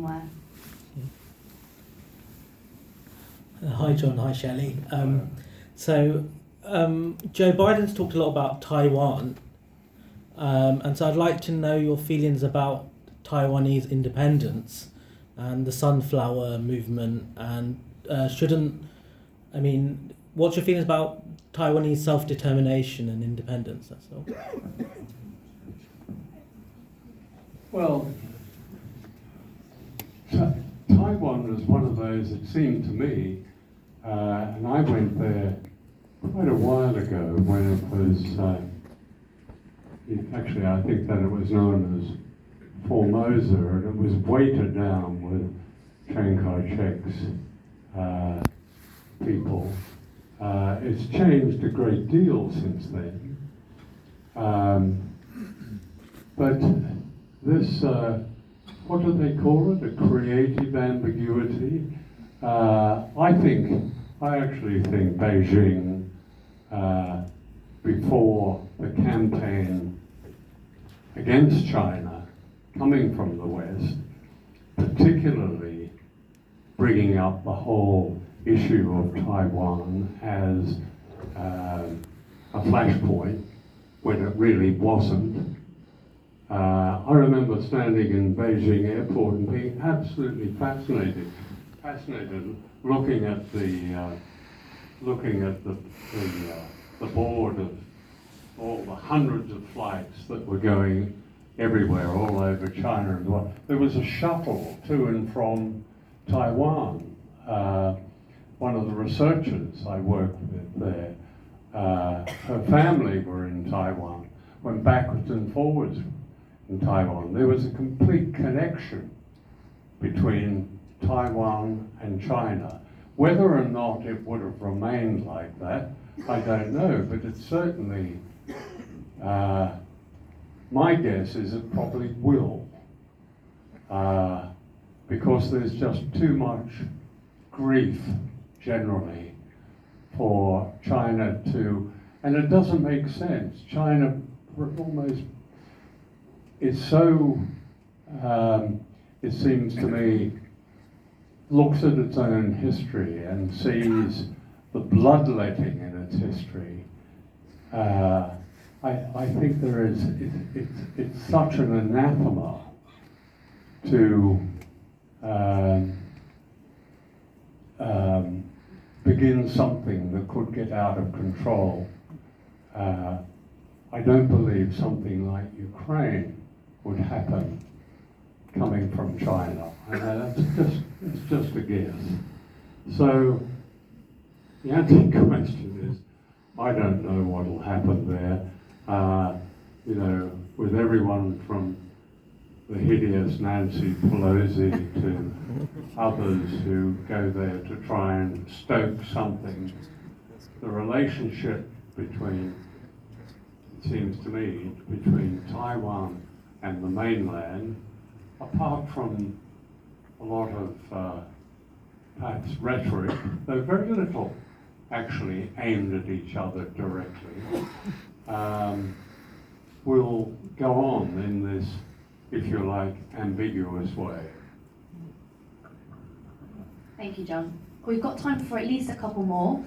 somewhere. Hi John, hi Shelley. Joe Biden's talked a lot about Taiwan, and so I'd like to know your feelings about Taiwanese independence and the sunflower movement, and what's your feelings about Taiwanese self-determination and independence, that's all. Well, Taiwan was one of those, it seemed to me, and I went there quite a while ago when it was, actually I think that it was known as Formosa, and it was weighted down with Chiang Kai-shek's people. It's changed a great deal since then. But this, what do they call it? A creative ambiguity. I actually think Beijing, before the campaign against China, coming from the West, particularly bringing up the whole issue of Taiwan as a flashpoint when it really wasn't. I remember standing in Beijing airport and being absolutely fascinated, looking at the board of all the hundreds of flights that were going everywhere, all over China and what. There was a shuttle to and from Taiwan. One of the researchers I worked with there, her family were in Taiwan, went backwards and forwards in Taiwan. There was a complete connection between Taiwan and China. Whether or not it would have remained like that, I don't know, but it's certainly, my guess is it probably will, because there's just too much grief generally for China to, and it doesn't make sense. China almost is so, it seems to me, looks at its own history and sees the bloodletting in its history. I think there is, it's such an anathema to begin something that could get out of control. I don't believe something like Ukraine would happen coming from China. It's just a guess. So the answer to the question is, I don't know what will happen there. With everyone from the hideous Nancy Pelosi to others who go there to try and stoke something, the relationship between, it seems to me, between Taiwan and the mainland, apart from a lot of perhaps rhetoric, though very little actually aimed at each other directly, will go on in this, if you like, ambiguous way. Thank you, John. We've got time for at least a couple more.